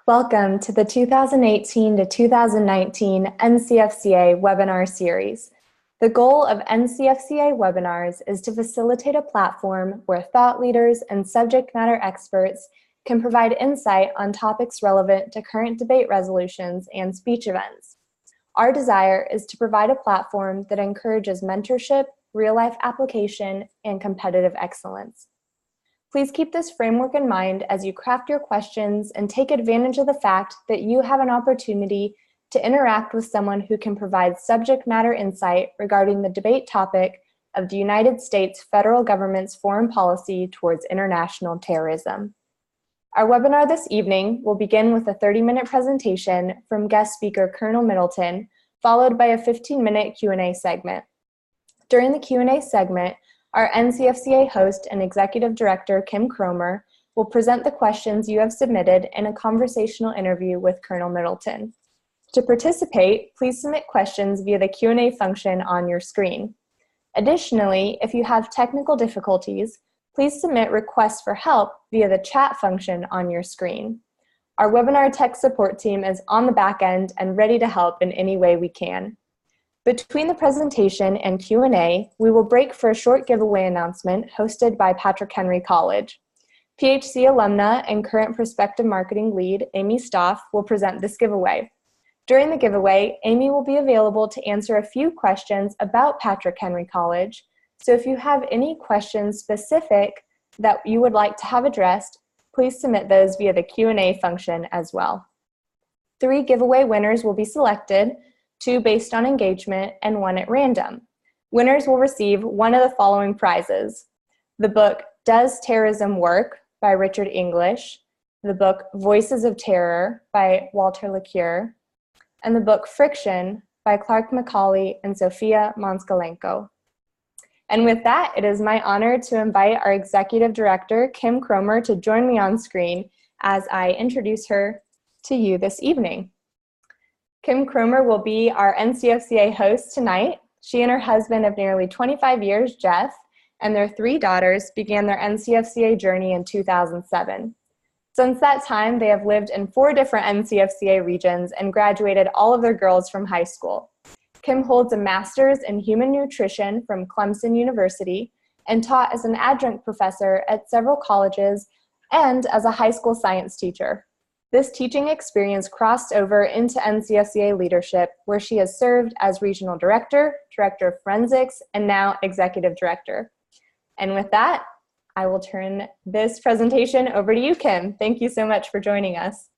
Welcome to the 2018 to 2019 NCFCA webinar series. The goal of NCFCA webinars is to facilitate a platform where thought leaders and subject matter experts can provide insight on topics relevant to current debate resolutions and speech events. Our desire is to provide a platform that encourages mentorship, real-life application, and competitive excellence. Please keep this framework in mind as you craft your questions and take advantage of the fact that you have an opportunity to interact with someone who can provide subject matter insight regarding the debate topic of the United States federal government's foreign policy towards international terrorism. Our webinar this evening will begin with a 30-minute presentation from guest speaker Colonel Middleton, followed by a 15-minute Q&A segment. During the Q&A segment, our NCFCA host and Executive Director, Kim Cromer, will present the questions you have submitted in a conversational interview with Colonel Middleton. To participate, please submit questions via the Q&A function on your screen. Additionally, if you have technical difficulties, please submit requests for help via the chat function on your screen. Our webinar tech support team is on the back end and ready to help in any way we can. Between the presentation and Q&A, we will break for a short giveaway announcement hosted by Patrick Henry College. PHC alumna and current prospective marketing lead, Amy Stoff, will present this giveaway. During the giveaway, Amy will be available to answer a few questions about Patrick Henry College. So if you have any questions specific that you would like to have addressed, please submit those via the Q&A function as well. 3 giveaway winners will be selected, 2 based on engagement, and 1 at random. Winners will receive one of the following prizes: the book Does Terrorism Work by Richard English, the book Voices of Terror by Walter LeCure, and the book Friction by Clark McCauley and Sofia Monskalenko. And with that, it is my honor to invite our Executive Director, Kim Cromer, to join me on screen as I introduce her to you this evening. Kim Cromer will be our NCFCA host tonight. She and her husband of nearly 25 years, Jeff, and their 3 daughters began their NCFCA journey in 2007. Since that time, they have lived in 4 different NCFCA regions and graduated all of their girls from high school. Kim holds a master's in human nutrition from Clemson University and taught as an adjunct professor at several colleges and as a high school science teacher. This teaching experience crossed over into NCFCA leadership, where she has served as Regional Director, Director of Forensics, and now Executive Director. And with that, I will turn this presentation over to you, Kim. Thank you so much for joining us.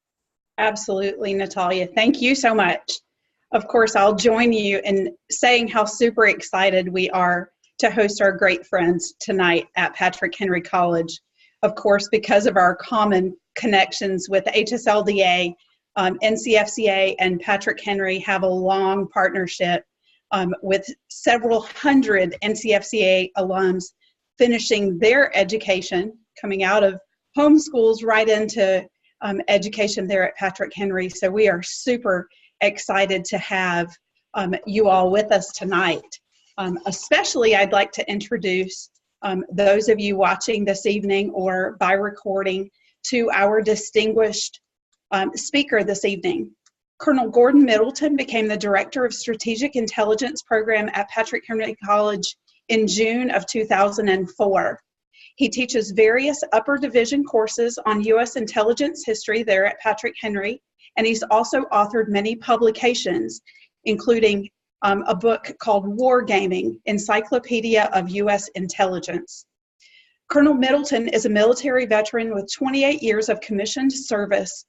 Absolutely, Natalia. Thank you so much. Of course, I'll join you in saying how super excited we are to host our great friends tonight at Patrick Henry College. Of course, because of our common connections with HSLDA, NCFCA, and Patrick Henry have a long partnership with several hundred NCFCA alums finishing their education, coming out of homeschools right into education there at Patrick Henry. So we are super excited to have you all with us tonight. Especially, I'd like to introduce those of you watching this evening or by recording to our distinguished speaker this evening. Colonel Gordon Middleton became the Director of Strategic Intelligence Program at Patrick Henry College in June of 2004. He teaches various upper division courses on U.S. intelligence history there at Patrick Henry, and he's also authored many publications, including a book called Wargaming, Encyclopedia of U.S. Intelligence. Colonel Middleton is a military veteran with 28 years of commissioned service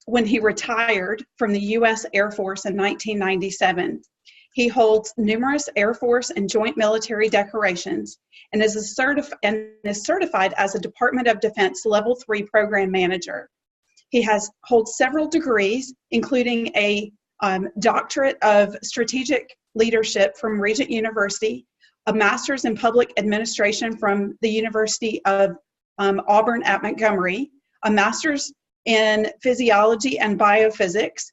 when he retired from the U.S. Air Force in 1997. He holds numerous Air Force and joint military decorations and is certified as a Department of Defense Level 3 Program Manager. He holds several degrees, including a Doctorate of Strategic Leadership from Regent University, a Master's in Public Administration from the University of Auburn at Montgomery, a Master's in Physiology and Biophysics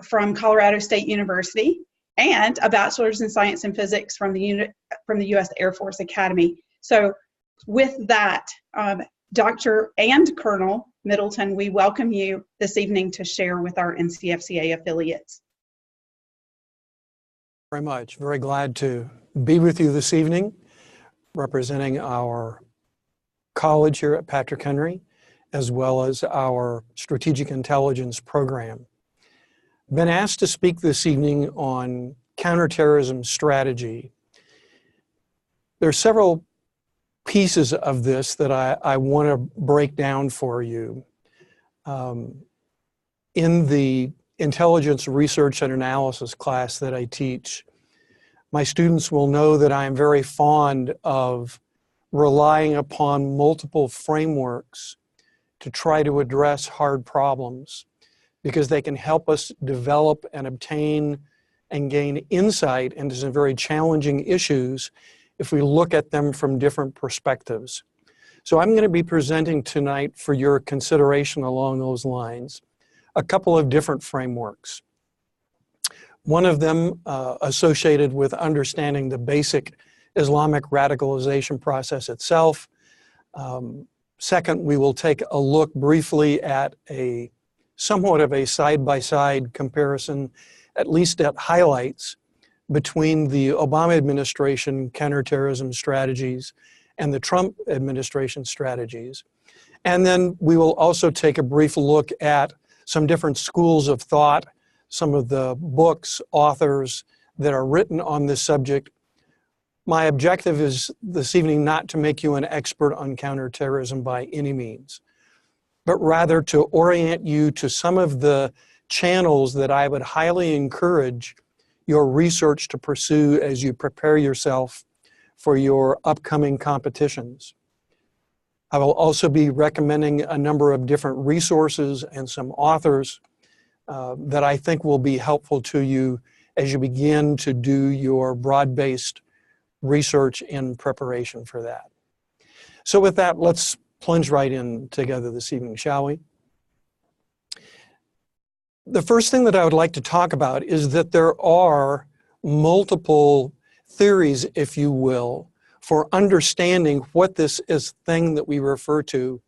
from Colorado State University, and a Bachelor's in Science and Physics from the U.S. Air Force Academy. So with that, Dr. and Colonel Middleton, we welcome you this evening to share with our NCFCA affiliates. Very much. Very glad to be with you this evening, representing our college here at Patrick Henry, as well as our Strategic Intelligence program. I've been asked to speak this evening on counterterrorism strategy. There are several pieces of this that I want to break down for you. In the intelligence research and analysis class that I teach, my students will know that I am very fond of relying upon multiple frameworks to try to address hard problems, because they can help us develop and obtain and gain insight into some very challenging issues if we look at them from different perspectives. So I'm going to be presenting tonight, for your consideration along those lines, a couple of different frameworks. One of them associated with understanding the basic Islamic radicalization process itself. Second, we will take a look briefly at somewhat of a side-by-side comparison, at least at highlights, between the Obama administration counterterrorism strategies and the Trump administration strategies. And then we will also take a brief look at some different schools of thought, some of the books, authors that are written on this subject. My objective is this evening not to make you an expert on counterterrorism by any means, but rather to orient you to some of the channels that I would highly encourage your research to pursue as you prepare yourself for your upcoming competitions. I will also be recommending a number of different resources and some authors that I think will be helpful to you as you begin to do your broad-based research in preparation for that. So with that, let's plunge right in together this evening, shall we? The first thing that I would like to talk about is that there are multiple theories, if you will, for understanding what this thing that we refer to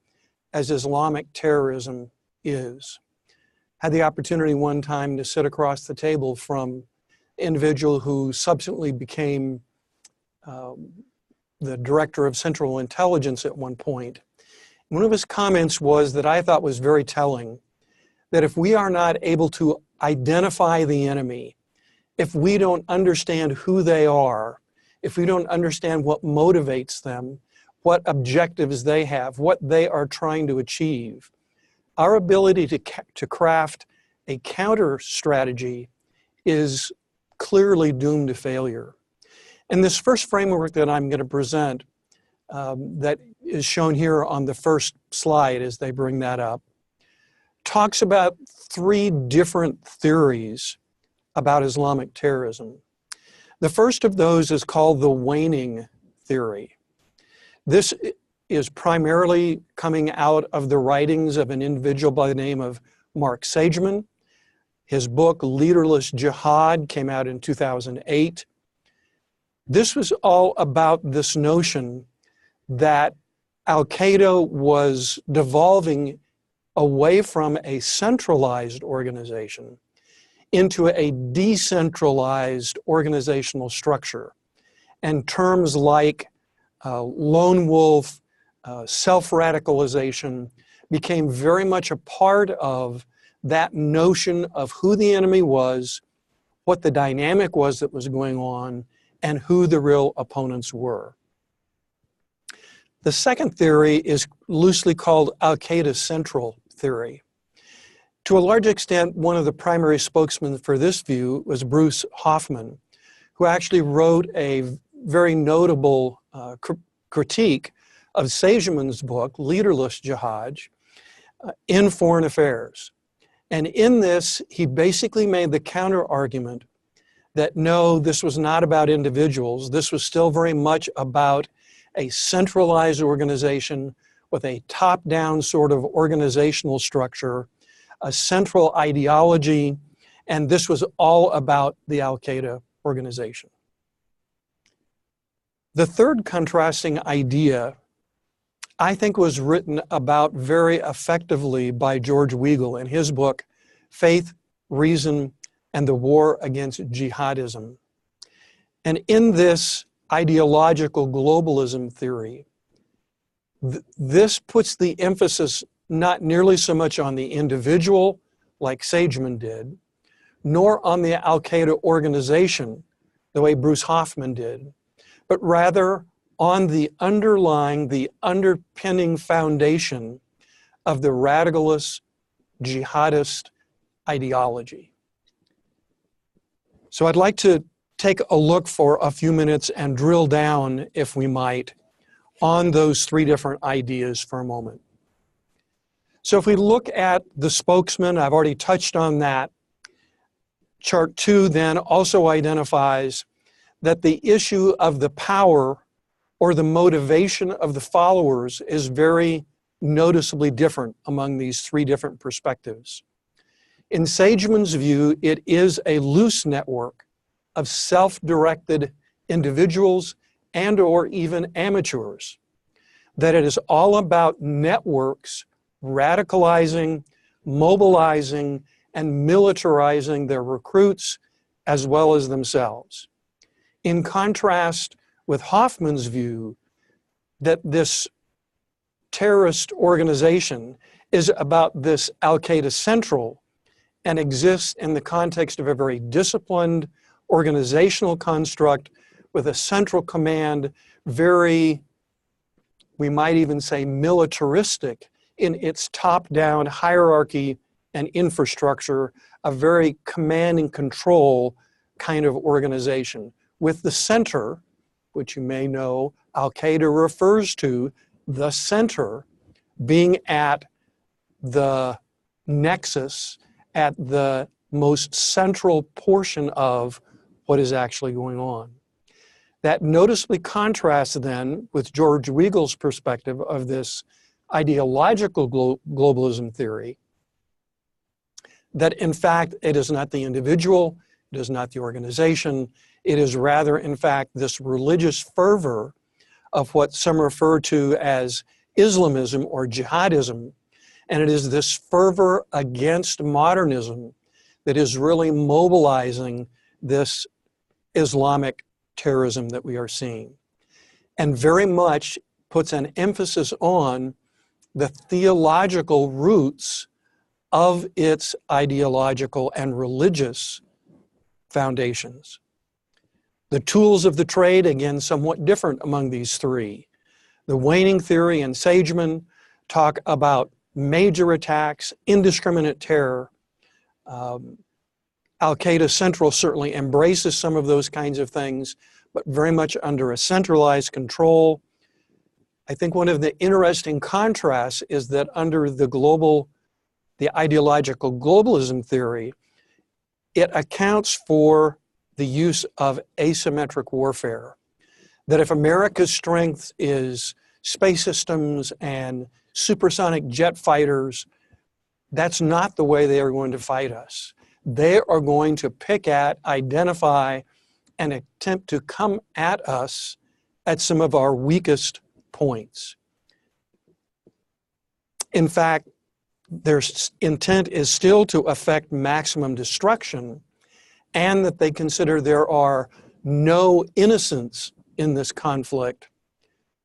as Islamic terrorism is. Had the opportunity one time to sit across the table from an individual who subsequently became the director of Central Intelligence at one point. One of his comments was that I thought was very telling, that if we are not able to identify the enemy, if we don't understand who they are, if we don't understand what motivates them, what objectives they have, what they are trying to achieve, our ability to craft a counter strategy is clearly doomed to failure. And this first framework that I'm going to present, that is shown here on the first slide as they bring that up, talks about three different theories about Islamic terrorism. The first of those is called the waning theory. This is primarily coming out of the writings of an individual by the name of Mark Sageman. His book, Leaderless Jihad, came out in 2008. This was all about this notion that Al-Qaeda was devolving away from a centralized organization into a decentralized organizational structure. And terms like lone wolf, self-radicalization became very much a part of that notion of who the enemy was, what the dynamic was that was going on, and who the real opponents were. The second theory is loosely called Al-Qaeda Central theory. To a large extent, one of the primary spokesmen for this view was Bruce Hoffman, who actually wrote a very notable critique of Sageman's book, Leaderless Jihad, in Foreign Affairs. And in this, he basically made the counter-argument that no, this was not about individuals. This was still very much about a centralized organization with a top-down sort of organizational structure, a central ideology, and this was all about the Al-Qaeda organization. The third contrasting idea I think was written about very effectively by George Weigel in his book, Faith, Reason, and the War Against Jihadism. And in this ideological globalism theory, this puts the emphasis not nearly so much on the individual, like Sageman did, nor on the Al-Qaeda organization, the way Bruce Hoffman did, but rather on the underpinning foundation of the radicalist jihadist ideology. So I'd like to take a look for a few minutes and drill down, if we might, on those three different ideas for a moment. So if we look at the spokesman, I've already touched on that. Chart 2 then also identifies that the issue of the power or the motivation of the followers is very noticeably different among these three different perspectives. In Sageman's view, it is a loose network of self-directed individuals and or even amateurs, that it is all about networks radicalizing, mobilizing, and militarizing their recruits as well as themselves. In contrast with Hoffman's view that this terrorist organization is about this Al-Qaeda Central and exists in the context of a very disciplined organizational construct with a central command, very, we might even say, militaristic in its top-down hierarchy and infrastructure, a very command and control kind of organization, with the center, which you may know Al-Qaeda refers to, the center being at the nexus, at the most central portion of what is actually going on. That noticeably contrasts then with George Weigel's perspective of this ideological globalism theory, that in fact it is not the individual, it is not the organization, it is rather in fact this religious fervor of what some refer to as Islamism or jihadism, and it is this fervor against modernism that is really mobilizing this Islamic terrorism that we are seeing, and very much puts an emphasis on the theological roots of its ideological and religious foundations. The tools of the trade, again, somewhat different among these three. The waning theory and Sageman talk about major attacks, indiscriminate terror. Al-Qaeda Central certainly embraces some of those kinds of things, but very much under a centralized control. I think one of the interesting contrasts is that under the ideological globalism theory, it accounts for the use of asymmetric warfare. That if America's strength is space systems and supersonic jet fighters, that's not the way they are going to fight us. They are going to pick at, identify, and attempt to come at us at some of our weakest points. In fact, their intent is still to effect maximum destruction, and that they consider there are no innocents in this conflict,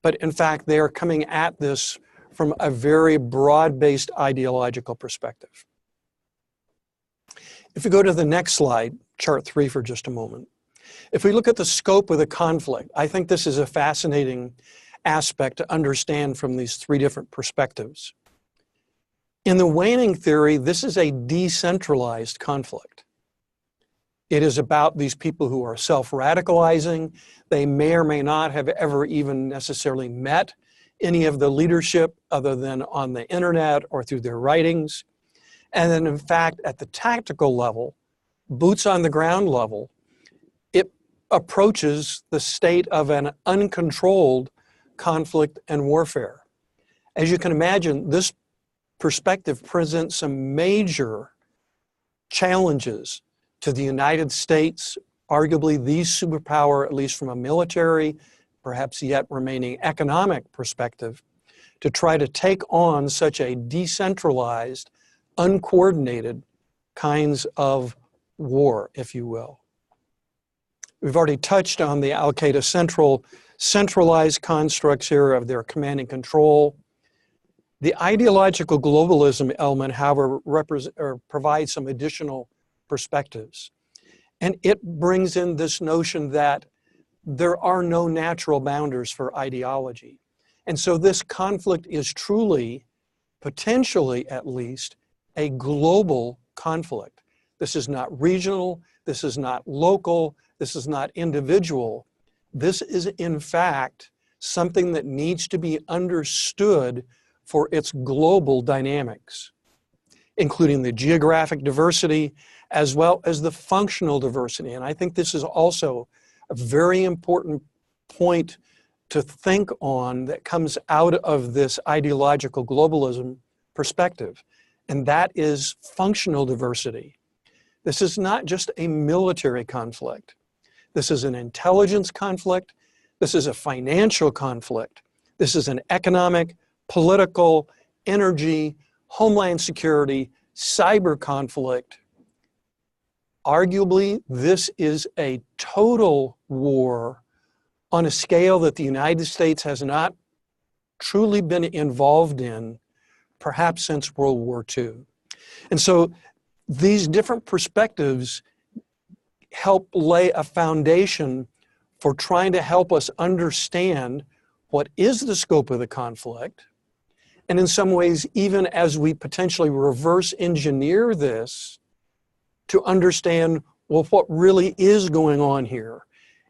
but in fact they are coming at this from a very broad-based ideological perspective. If we go to the next slide, chart 3 for just a moment. If we look at the scope of the conflict, I think this is a fascinating aspect to understand from these three different perspectives. In the waning theory, this is a decentralized conflict. It is about these people who are self-radicalizing. They may or may not have ever even necessarily met any of the leadership other than on the internet or through their writings. And then in fact, at the tactical level, boots on the ground level, it approaches the state of an uncontrolled conflict and warfare. As you can imagine, this perspective presents some major challenges to the United States, arguably the superpower, at least from a military, perhaps yet remaining economic perspective, to try to take on such a decentralized, uncoordinated kinds of war, if you will. We've already touched on the Al-Qaeda centralized constructs here of their command and control. The ideological globalism element, however, provides some additional perspectives. And it brings in this notion that there are no natural boundaries for ideology. And so this conflict is truly, potentially at least, a global conflict. This is not regional, this is not local, this is not individual. This is, in fact, something that needs to be understood for its global dynamics, including the geographic diversity as well as the functional diversity. And I think this is also a very important point to think on that comes out of this ideological globalism perspective, and that is functional diversity. This is not just a military conflict. This is an intelligence conflict. This is a financial conflict. This is an economic, political, energy, homeland security, cyber conflict. Arguably, this is a total war on a scale that the United States has not truly been involved in, perhaps since World War II. And so these different perspectives help lay a foundation for trying to help us understand what is the scope of the conflict. And in some ways, even as we potentially reverse engineer this, to understand, well, what really is going on here?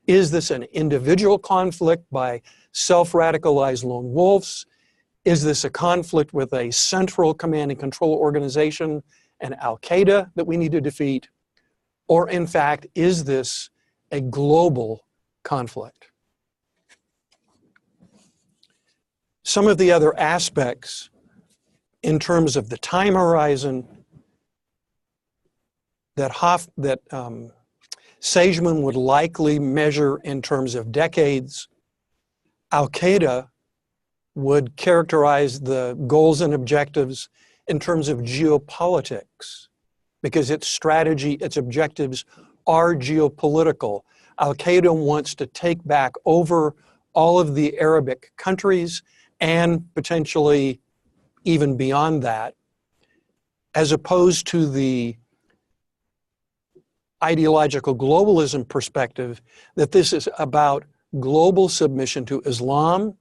Is this an individual conflict by self-radicalized lone wolves? Is this a conflict with a central command and control organization and Al-Qaeda that we need to defeat? Or in fact, is this a global conflict? Some of the other aspects in terms of the time horizon that Sageman would likely measure in terms of decades, Al-Qaeda would characterize the goals and objectives in terms of geopolitics, because its strategy, its objectives are geopolitical. Al-Qaeda wants to take back over all of the Arabic countries and potentially even beyond that, as opposed to the ideological globalism perspective that this is about global submission to Islam,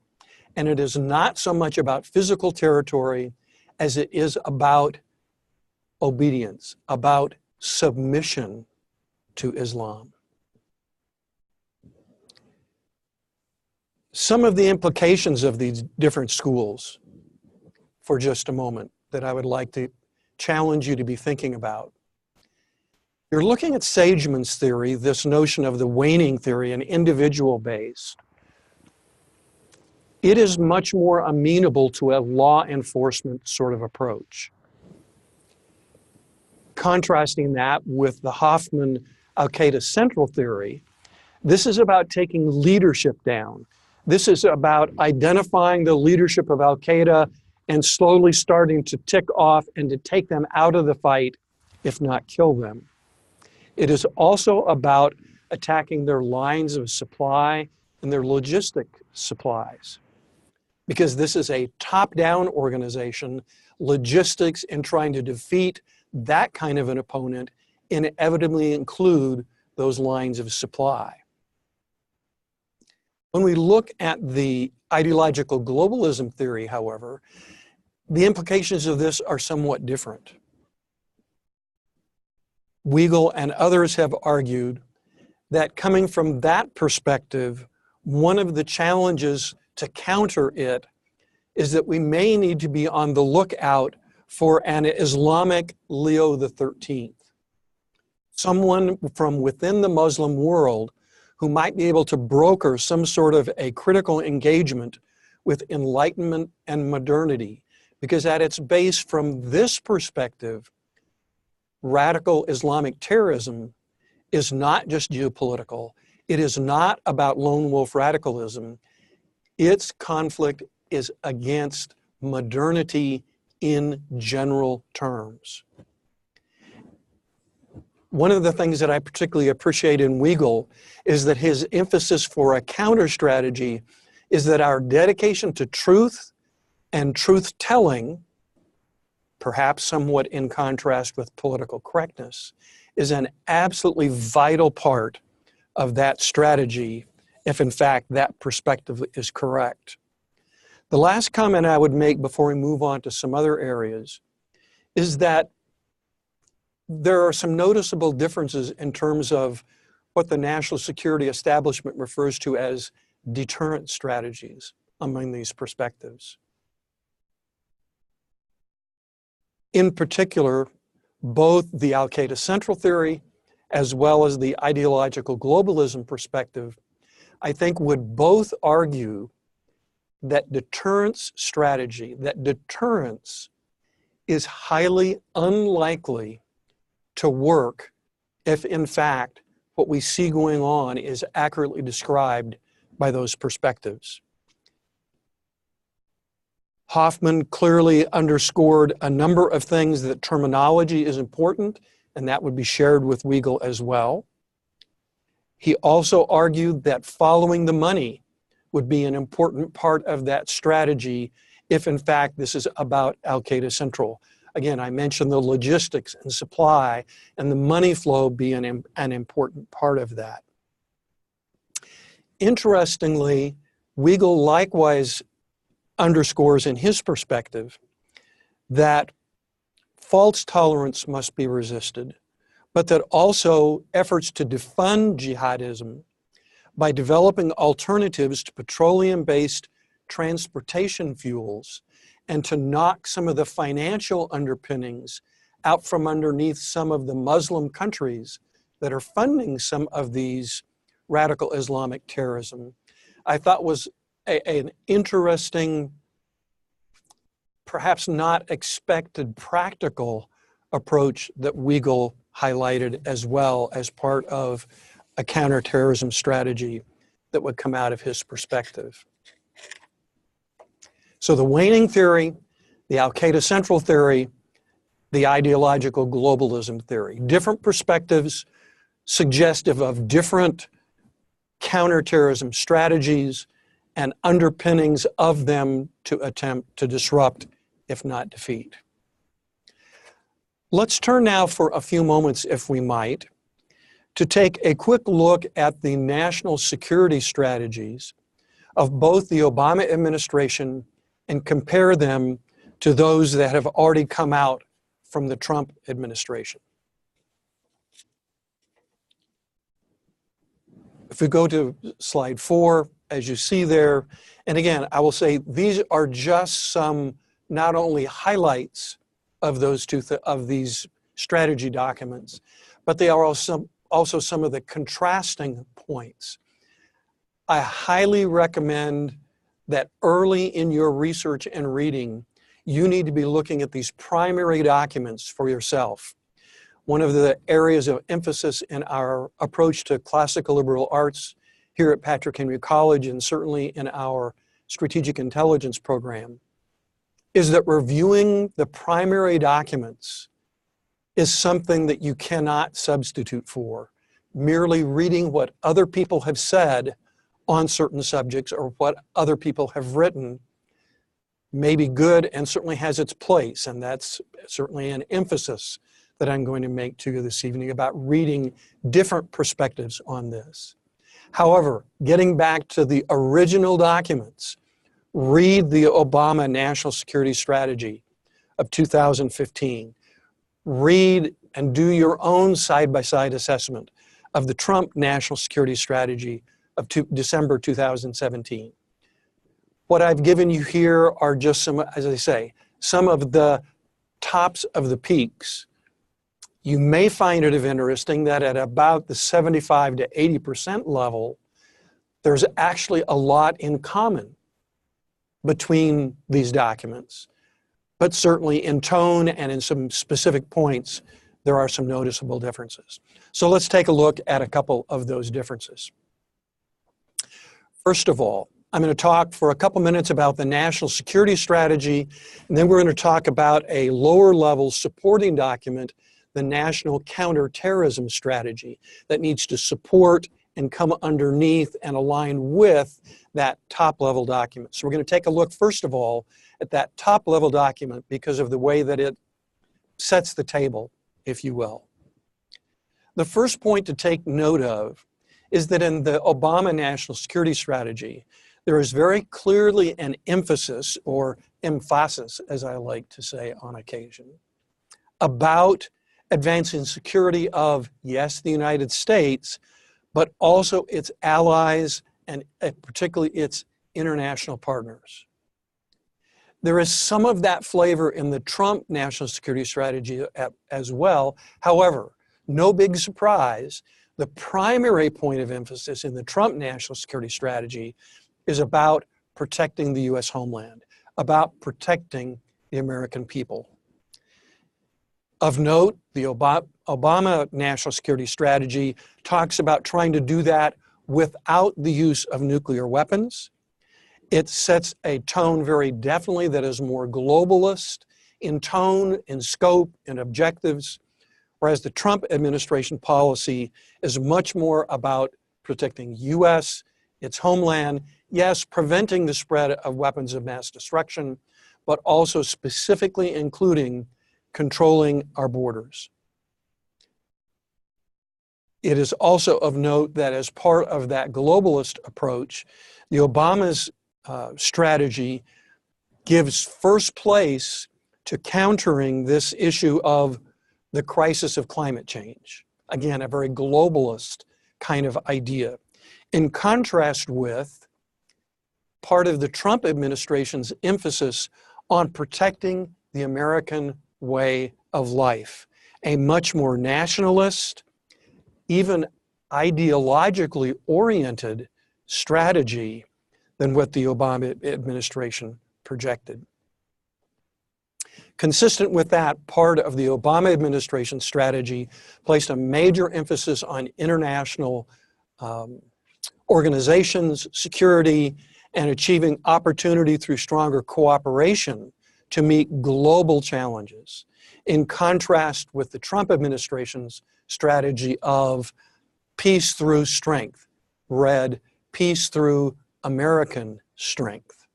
and it is not so much about physical territory as it is about obedience, about submission to Islam. Some of the implications of these different schools, for just a moment, that I would like to challenge you to be thinking about. You're looking at Sageman's theory, this notion of the waning theory, an individual-based. It is much more amenable to a law enforcement sort of approach. Contrasting that with the Hoffman Al-Qaeda central theory, this is about taking leadership down. This is about identifying the leadership of Al-Qaeda and slowly starting to tick off and to take them out of the fight, if not kill them. It is also about attacking their lines of supply and their logistic supplies, because this is a top-down organization. Logistics and trying to defeat that kind of an opponent inevitably include those lines of supply. When we look at the ideological globalism theory, however, the implications of this are somewhat different. Weigel and others have argued that coming from that perspective, one of the challenges to counter it is that we may need to be on the lookout for an Islamic Leo XIII, someone from within the Muslim world who might be able to broker some sort of a critical engagement with enlightenment and modernity, because at its base, from this perspective, radical Islamic terrorism is not just geopolitical. It is not about lone wolf radicalism. Its conflict is against modernity in general terms. One of the things that I particularly appreciate in Weigel is that his emphasis for a counter strategy is that our dedication to truth and truth-telling, perhaps somewhat in contrast with political correctness, is an absolutely vital part of that strategy if in fact that perspective is correct. The last comment I would make before we move on to some other areas is that there are some noticeable differences in terms of what the national security establishment refers to as deterrent strategies among these perspectives. In particular, both the Al-Qaeda Central Theory as well as the ideological globalism perspective, I think would both argue that deterrence strategy, that deterrence is highly unlikely to work if in fact what we see going on is accurately described by those perspectives. Hoffman clearly underscored a number of things that terminology is important, and that would be shared with Weigel as well. He also argued that following the money would be an important part of that strategy if in fact this is about Al-Qaeda Central. Again, I mentioned the logistics and supply and the money flow being an important part of that. Interestingly, Weigel likewise underscores in his perspective that false tolerance must be resisted, but that also efforts to defund jihadism by developing alternatives to petroleum-based transportation fuels and to knock some of the financial underpinnings out from underneath some of the Muslim countries that are funding some of these radical Islamic terrorism, I thought was an interesting, perhaps not expected practical approach that Weigel highlighted as well as part of a counterterrorism strategy that would come out of his perspective. So the waning theory, the Al-Qaeda Central theory, the ideological globalism theory, different perspectives suggestive of different counterterrorism strategies and underpinnings of them to attempt to disrupt, if not defeat. Let's turn now for a few moments, if we might, to take a quick look at the national security strategies of both the Obama administration and compare them to those that have already come out from the Trump administration. If we go to slide 4, as you see there, and again, I will say these are just some not only highlights of these strategy documents, but they are also some of the contrasting points. I highly recommend that early in your research and reading, you need to be looking at these primary documents for yourself. One of the areas of emphasis in our approach to classical liberal arts here at Patrick Henry College, and certainly in our strategic intelligence program, is that reviewing the primary documents is something that you cannot substitute for. Merely reading what other people have said on certain subjects or what other people have written may be good and certainly has its place, and that's certainly an emphasis that I'm going to make to you this evening about reading different perspectives on this. However, getting back to the original documents, read the Obama National Security Strategy of 2015. Read and do your own side-by-side assessment of the Trump National Security Strategy of December 2017. What I've given you here are just some, as I say, some of the tops of the peaks. You may find it interesting that at about the 75 to 80% level, there's actually a lot in common between these documents. But certainly in tone and in some specific points, there are some noticeable differences. So let's take a look at a couple of those differences. First of all, I'm going to talk for a couple minutes about the national security strategy, and then we're going to talk about a lower level supporting document, the National Counterterrorism Strategy, that needs to support and come underneath and align with that top level document. So we're going to take a look, first of all, at that top level document because of the way that it sets the table, if you will. The first point to take note of is that in the Obama National Security Strategy, there is very clearly an emphasis, or emphasis, as I like to say on occasion, about advancing security of, yes, the United States, but also its allies and particularly its international partners. There is some of that flavor in the Trump National Security Strategy as well. However, no big surprise, the primary point of emphasis in the Trump National Security Strategy is about protecting the U.S. homeland, about protecting the American people. Of note, the Obama National Security Strategy talks about trying to do that without the use of nuclear weapons. It sets a tone very definitely that is more globalist in tone, in scope, in objectives, whereas the Trump administration policy is much more about protecting U.S., its homeland, yes, preventing the spread of weapons of mass destruction, but also specifically including controlling our borders. It is also of note that as part of that globalist approach, the Obama's strategy gives first place to countering this issue of the crisis of climate change. Again, a very globalist kind of idea. In contrast with part of the Trump administration's emphasis on protecting the American way of life, a much more nationalist, even ideologically oriented strategy than what the Obama administration projected. Consistent with that, part of the Obama administration strategy placed a major emphasis on international organizations, security, and achieving opportunity through stronger cooperation to meet global challenges, in contrast with the Trump administration's strategy of peace through strength, read peace through American strength.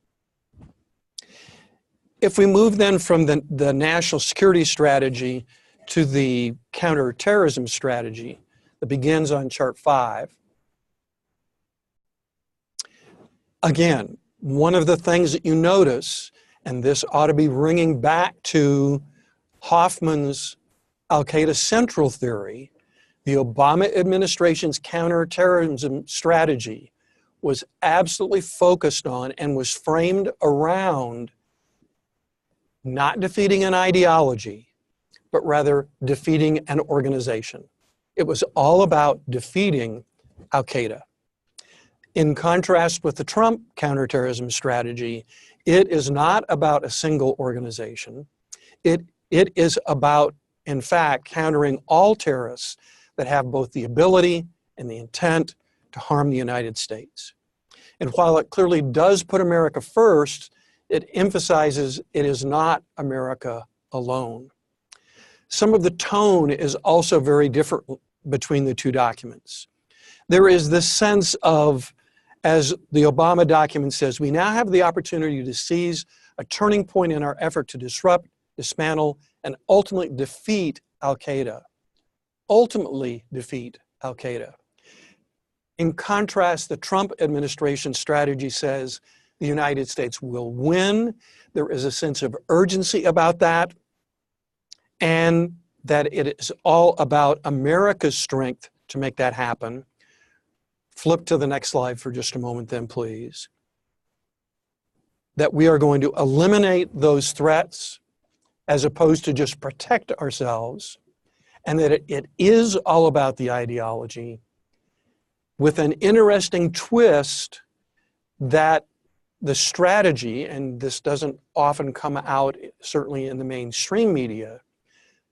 If we move then from the national security strategy to the counterterrorism strategy that begins on chart 5, again, one of the things that you notice, and this ought to be ringing back to Hoffman's Al-Qaeda Central theory, the Obama administration's counterterrorism strategy was absolutely focused on and was framed around not defeating an ideology, but rather defeating an organization. It was all about defeating Al-Qaeda. In contrast with the Trump counterterrorism strategy, it is not about a single organization. It is about, in fact, countering all terrorists that have both the ability and the intent to harm the United States. And while it clearly does put America first, it emphasizes it is not America alone. Some of the tone is also very different between the two documents. There is this sense of, as the Obama document says, we now have the opportunity to seize a turning point in our effort to disrupt, dismantle, and ultimately defeat Al-Qaeda. Ultimately defeat Al-Qaeda. In contrast, the Trump administration strategy says the United States will win. There is a sense of urgency about that, and that it is all about America's strength to make that happen. Flip to the next slide for just a moment then, please. That we are going to eliminate those threats as opposed to just protect ourselves, and that it is all about the ideology, with an interesting twist that the strategy, and this doesn't often come out certainly in the mainstream media,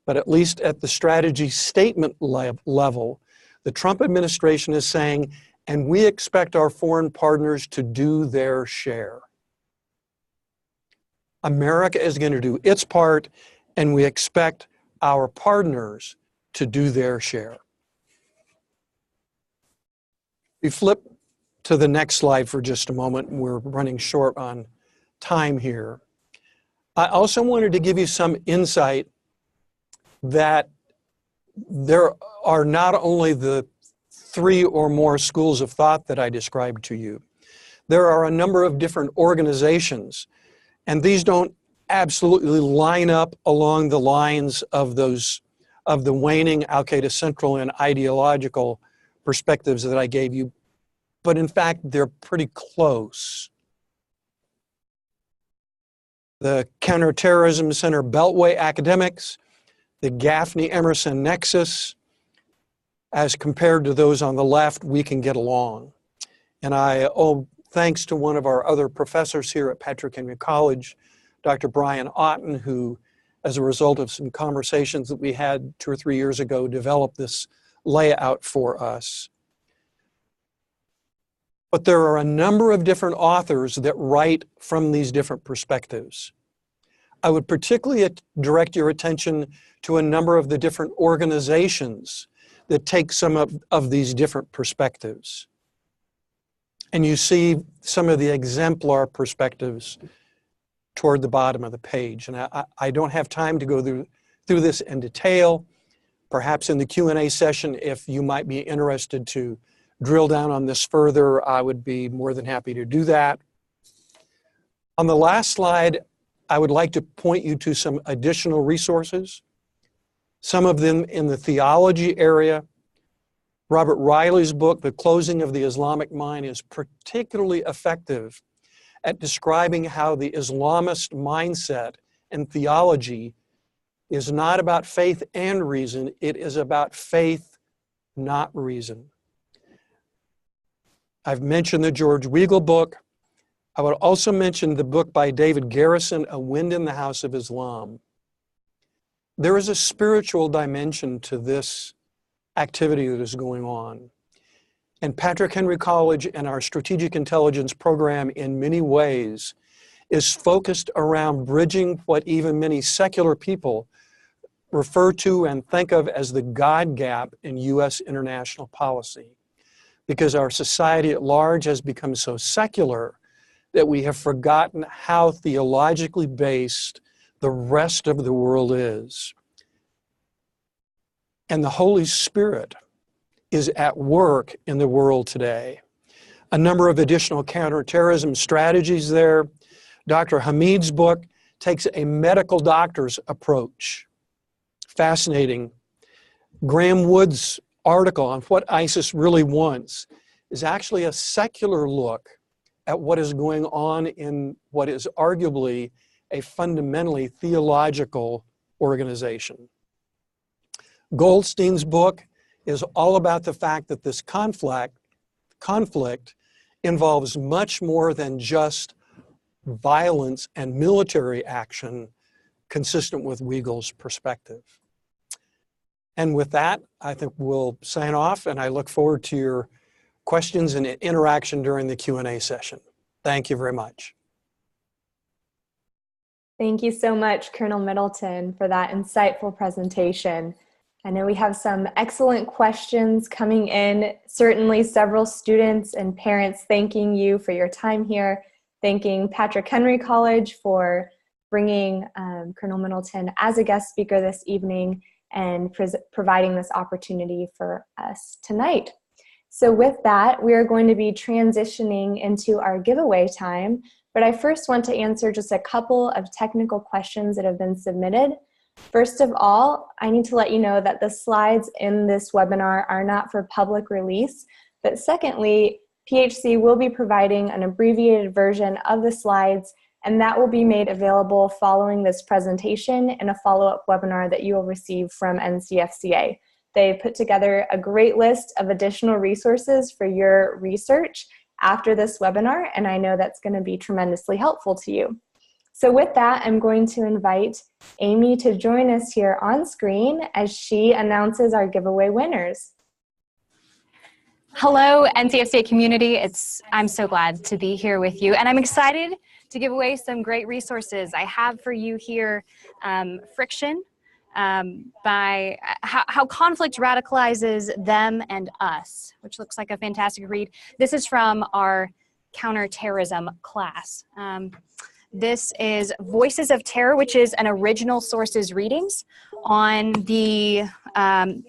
but at least at the strategy statement level, the Trump administration is saying and we expect our foreign partners to do their share. America is going to do its part, and we expect our partners to do their share. We flip to the next slide for just a moment. We're running short on time here. I also wanted to give you some insight that there are not only the 3 or more schools of thought that I described to you. There are a number of different organizations, and these don't absolutely line up along the lines of the waning Al-Qaeda central and ideological perspectives that I gave you, but in fact, they're pretty close. The Counterterrorism Center Beltway Academics, the Gaffney Emerson Nexus, as compared to those on the left, we can get along. And I owe thanks to one of our other professors here at Patrick Henry College, Dr. Brian Otten, who, as a result of some conversations that we had 2 or 3 years ago, developed this layout for us. But there are a number of different authors that write from these different perspectives. I would particularly direct your attention to a number of the different organizations that take some of these different perspectives. And you see some of the exemplar perspectives toward the bottom of the page. And I don't have time to go through this in detail. Perhaps in the Q&A session, if you might be interested to drill down on this further, I would be more than happy to do that. On the last slide, I would like to point you to some additional resources, some of them in the theology area. Robert Riley's book, The Closing of the Islamic Mind, is particularly effective at describing how the Islamist mindset and theology is not about faith and reason, it is about faith, not reason. I've mentioned the George Weigel book. I would also mention the book by David Garrison, A Wind in the House of Islam. There is a spiritual dimension to this activity that is going on. And Patrick Henry College and our strategic intelligence program in many ways is focused around bridging what even many secular people refer to and think of as the God gap in U.S. international policy. Because our society at large has become so secular that we have forgotten how theologically based the rest of the world is. And the Holy Spirit is at work in the world today. A number of additional counterterrorism strategies there. Dr. Hamid's book takes a medical doctor's approach. Fascinating. Graham Wood's article on what ISIS really wants is actually a secular look at what is going on in what is arguably a fundamentally theological organization. Goldstein's book is all about the fact that this conflict involves much more than just violence and military action consistent with Weigel's perspective. And with that, I think we'll sign off, and I look forward to your questions and interaction during the Q&A session. Thank you very much. Thank you so much, Colonel Middleton, for that insightful presentation. I know we have some excellent questions coming in. Certainly several students and parents thanking you for your time here, thanking Patrick Henry College for bringing Colonel Middleton as a guest speaker this evening and providing this opportunity for us tonight. So with that, we are going to be transitioning into our giveaway time, but I first want to answer just a couple of technical questions that have been submitted. First of all, I need to let you know that the slides in this webinar are not for public release, but secondly, PHC will be providing an abbreviated version of the slides, and that will be made available following this presentation in a follow-up webinar that you will receive from NCFCA. They put together a great list of additional resources for your research after this webinar, and I know that's going to be tremendously helpful to you. So with that, I'm going to invite Amy to join us here on screen as she announces our giveaway winners. Hello, NCFCA community. I'm so glad to be here with you, and I'm excited to give away some great resources. I have for you here Friction by how conflict radicalizes them and us, which looks like a fantastic read. This is from our counterterrorism class. This is Voices of Terror, which is an original sources readings on the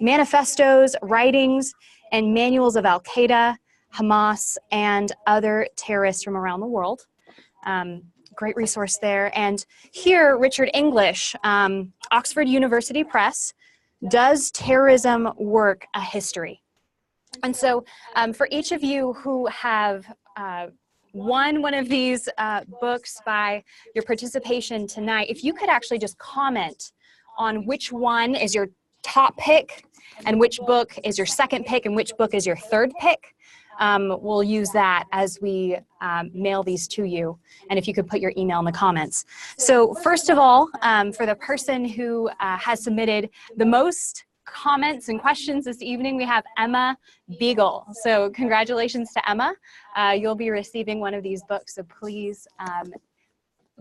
manifestos, writings, and manuals of Al-Qaeda, Hamas, and other terrorists from around the world. Great resource there. And here, Richard English, Oxford University Press, Does Terrorism Work a History? And so for each of you who have won one of these books by your participation tonight, if you could actually just comment on which one is your top pick and which book is your second pick and which book is your third pick. We'll use that as we mail these to you. And if you could put your email in the comments. So first of all, for the person who has submitted the most comments and questions this evening, we have Emma Beagle. So congratulations to Emma. You'll be receiving one of these books. So please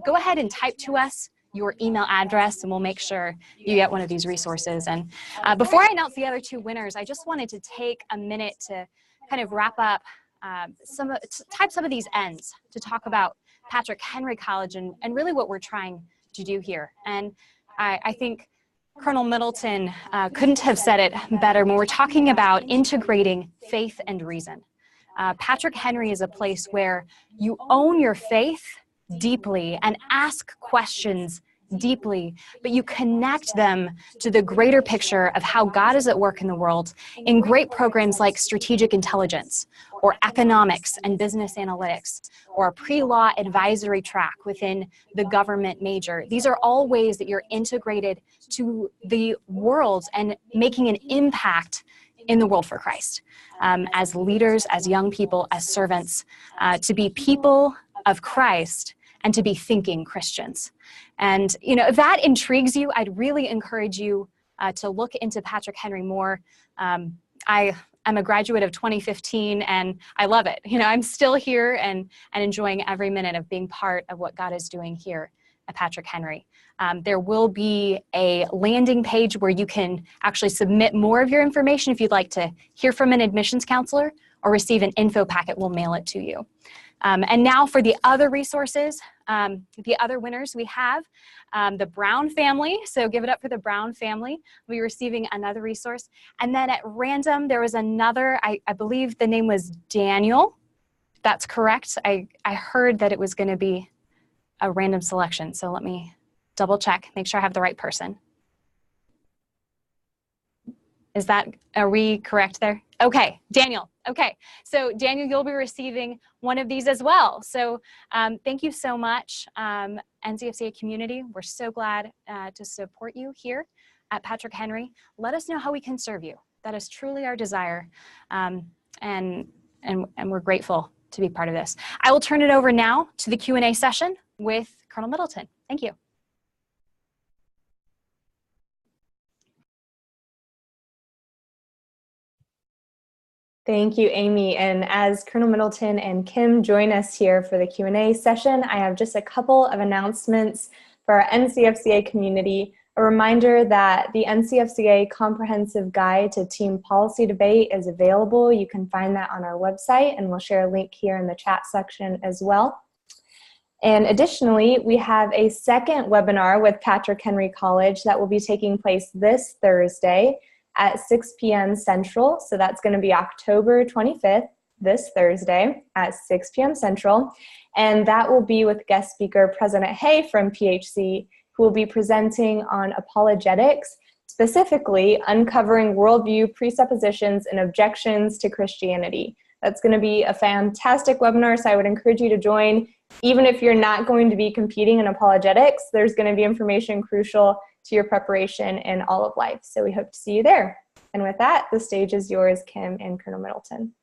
go ahead and type to us your email address, and we'll make sure you get one of these resources. And before I announce the other two winners, I just wanted to take a minute to kind of wrap up type some of these ends to talk about Patrick Henry College and really what we're trying to do here. And I think Colonel Middleton couldn't have said it better when we're talking about integrating faith and reason. Patrick Henry is a place where you own your faith deeply and ask questions deeply, but you connect them to the greater picture of how God is at work in the world in great programs like strategic intelligence or economics and business analytics or a pre-law advisory track within the government major. These are all ways that you're integrated to the world and making an impact in the world for Christ as leaders, as young people, as servants, to be people of Christ and to be thinking Christians. And if that intrigues you, I'd really encourage you to look into Patrick Henry more. I'm a graduate of 2015 and I love it. I'm still here and enjoying every minute of being part of what God is doing here at Patrick Henry. There will be a landing page where you can actually submit more of your information if you'd like to hear from an admissions counselor or receive an info packet. We'll mail it to you. And now for the other resources, the other winners, we have the Brown family. So give it up for the Brown family. We'll be receiving another resource. And then at random, there was another, I believe the name was Daniel. That's correct. I heard that it was going to be a random selection. So let me double check, make sure I have the right person. Are we correct there? Okay, Daniel. Okay, so Daniel, you'll be receiving one of these as well. So thank you so much, NCFCA community. We're so glad to support you here at Patrick Henry. Let us know how we can serve you. That is truly our desire, and we're grateful to be part of this. I will turn it over now to the Q&A session with Colonel Middleton. Thank you. Thank you, Amy. And as Colonel Middleton and Kim join us here for the Q&A session, I have just a couple of announcements for our NCFCA community. A reminder that the NCFCA Comprehensive Guide to Team Policy Debate is available. You can find that on our website, and we'll share a link here in the chat section as well. And additionally, we have a second webinar with Patrick Henry College that will be taking place this Thursday at 6 p.m. Central. So that's going to be October 25th, this Thursday at 6 p.m. Central. And that will be with guest speaker President Hay from PHC, who will be presenting on apologetics, specifically uncovering worldview presuppositions and objections to Christianity. That's going to be a fantastic webinar, so I would encourage you to join. Even if you're not going to be competing in apologetics, there's going to be information crucial to your preparation in all of life. So we hope to see you there. And with that, the stage is yours, Kim and Colonel Middleton.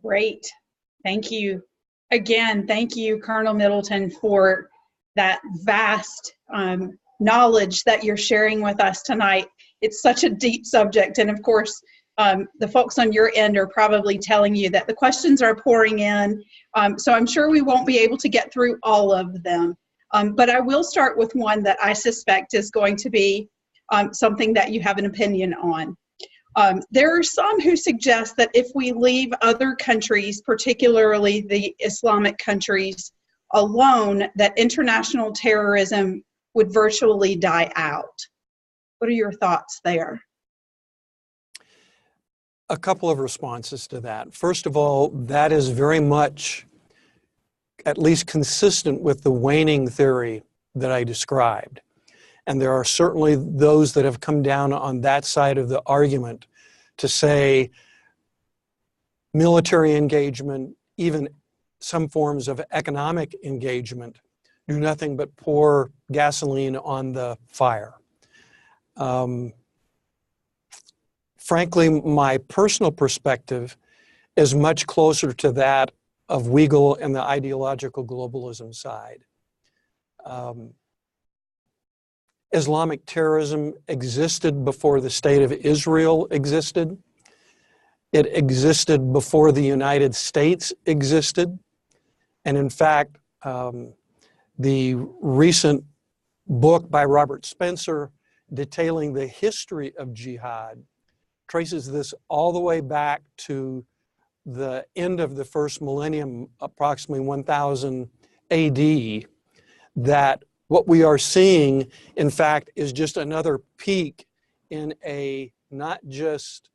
Great. Thank you. Again, thank you, Colonel Middleton, for that vast knowledge that you're sharing with us tonight. It's such a deep subject. And of course, The folks on your end are probably telling you that the questions are pouring in, so I'm sure we won't be able to get through all of them. But I will start with one that I suspect is going to be something that you have an opinion on. There are some who suggest that if we leave other countries, particularly the Islamic countries, alone, that international terrorism would virtually die out. What are your thoughts there? A couple of responses to that. First of all, that is very much at least consistent with the waning theory that I described. And there are certainly those that have come down on that side of the argument to say military engagement, even some forms of economic engagement, do nothing but pour gasoline on the fire. Frankly, my personal perspective is much closer to that of Weigel and the ideological globalism side. Islamic terrorism existed before the State of Israel existed. It existed before the United States existed. And in fact, the recent book by Robert Spencer detailing the history of jihad traces this all the way back to the end of the first millennium, approximately 1000 AD, that what we are seeing, in fact, is just another peak in a not just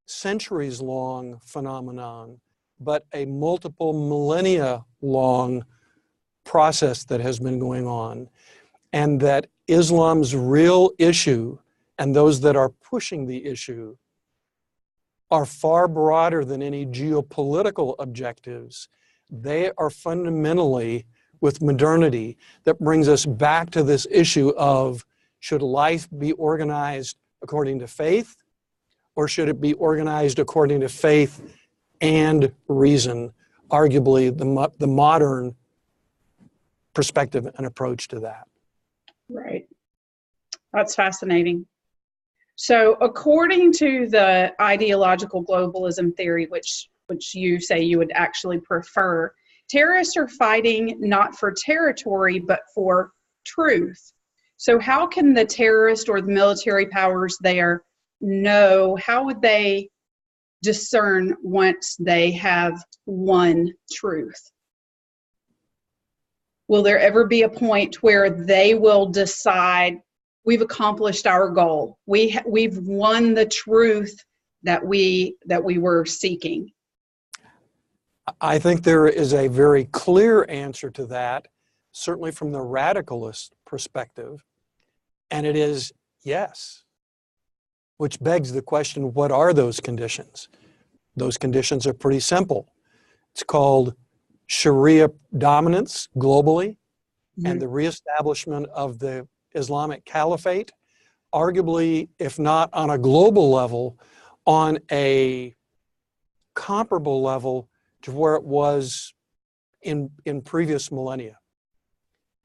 centuries-long phenomenon, but a multiple millennia-long process that has been going on. And that Islam's real issue, and those that are pushing the issue, are far broader than any geopolitical objectives. They are fundamentally with modernity that brings us back to this issue of, should life be organized according to faith, or should it be organized according to faith and reason? Arguably the modern perspective and approach to that. Right. That's fascinating. So according to the ideological globalism theory, which you say you would actually prefer, terrorists are fighting not for territory, but for truth. So how can the terrorist or the military powers there know, how would they discern once they have won truth? Will there ever be a point where they will decide, we've accomplished our goal, we've won the truth that we were seeking? I think there is a very clear answer to that, certainly from the radicalist perspective, and it is yes. Which begs the question, what are those conditions? Those conditions are pretty simple. It's called Sharia dominance globally, and the reestablishment of the Islamic Caliphate, arguably, if not on a global level, on a comparable level to where it was in previous millennia,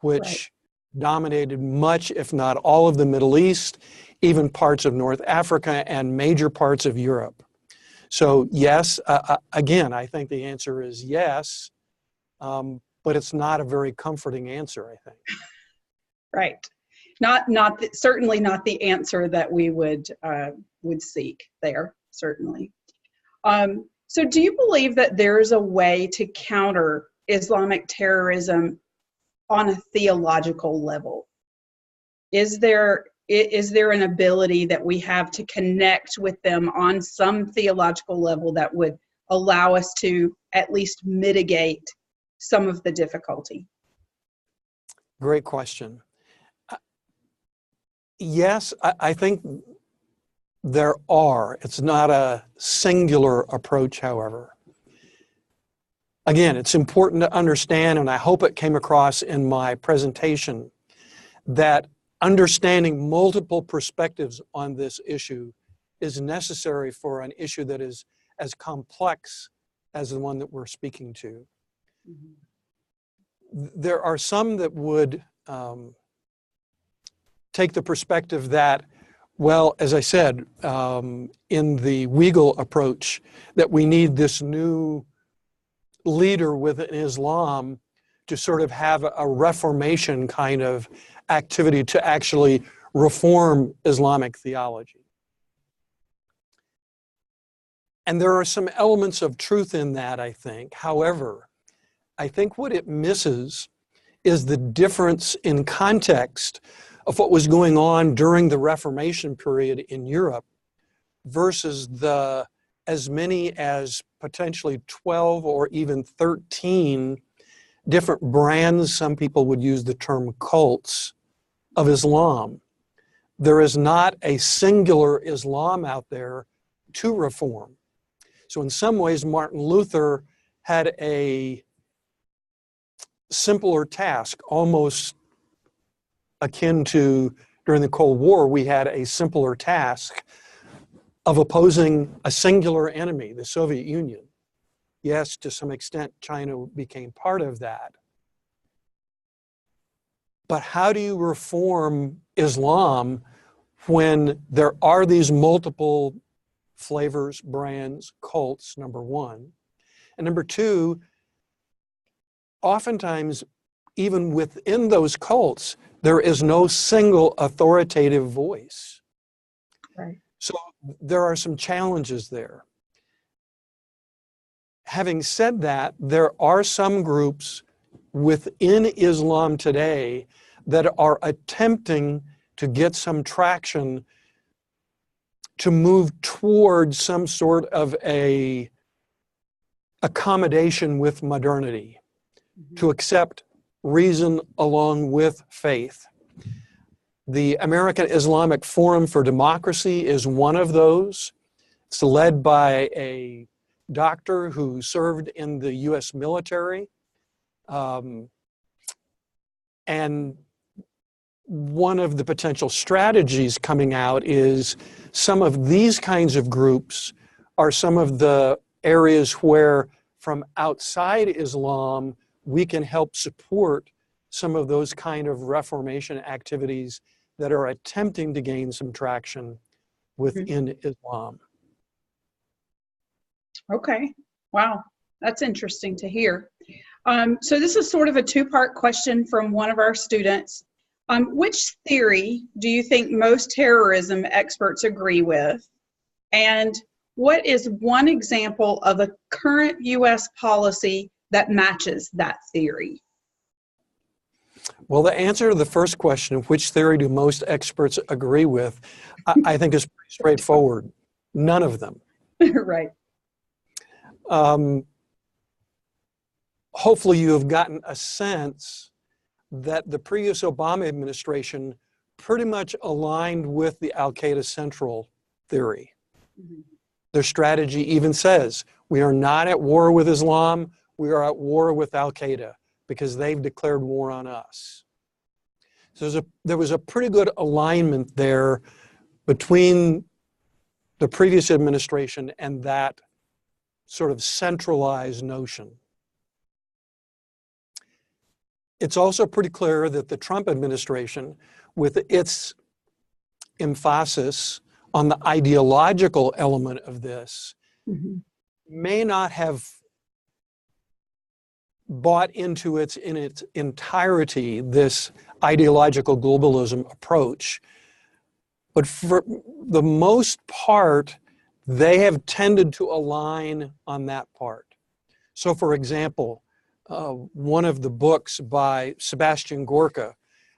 which dominated much, if not all, of the Middle East, even parts of North Africa and major parts of Europe. So yes, again, I think the answer is yes, but it's not a very comforting answer, I think. Right. Certainly not the answer that we would seek there, certainly. So do you believe that there's a way to counter Islamic terrorism on a theological level? Is there an ability that we have to connect with them on some theological level that would allow us to at least mitigate some of the difficulty? Great question. Yes, I think there are. It's not a singular approach, however. Again, it's important to understand, and I hope it came across in my presentation, that understanding multiple perspectives on this issue is necessary for an issue that is as complex as the one that we're speaking to. There are some that would take the perspective that Well, as I said, in the Weigel approach, that we need this new leader within Islam to sort of have a reformation kind of activity to actually reform Islamic theology. And there are some elements of truth in that, I think. However, I think what it misses is the difference in context of what was going on during the Reformation period in Europe versus the as many as potentially 12 or even 13 different brands, some people would use the term cults, of Islam. There is not a singular Islam out there to reform. So in some ways, Martin Luther had a simpler task, almost akin to during the Cold War, we had a simpler task of opposing a singular enemy, the Soviet Union. Yes, to some extent, China became part of that. But how do you reform Islam when there are these multiple flavors, brands, cults, number one? And number two, oftentimes, even within those cults, there is no single authoritative voice. Right. So there are some challenges there. Having said that, there are some groups within Islam today that are attempting to get some traction to move towards some sort of a accommodation with modernity, to accept reason along with faith. The American Islamic Forum for Democracy is one of those. It's led by a doctor who served in the US military. And one of the potential strategies coming out is some of these kinds of groups are some of the areas where from outside Islam, we can help support some of those kind of reformation activities that are attempting to gain some traction within Islam. Okay. Wow. That's interesting to hear. So this is sort of a two-part question from one of our students. Which theory do you think most terrorism experts agree with? And what is one example of a current U.S. policy that matches that theory? Well, the answer to the first question, which theory do most experts agree with, I think is pretty straightforward. None of them. Right. Hopefully you have gotten a sense that the previous Obama administration pretty much aligned with the Al-Qaeda Central theory. Their strategy even says, we are not at war with Islam, we are at war with Al-Qaeda because they've declared war on us. So there was a pretty good alignment there between the previous administration and that sort of centralized notion. It's also pretty clear that the Trump administration, with its emphasis on the ideological element of this, may not have bought into in its entirety this ideological globalism approach. But for the most part, they have tended to align on that part. So for example, one of the books by Sebastian Gorka,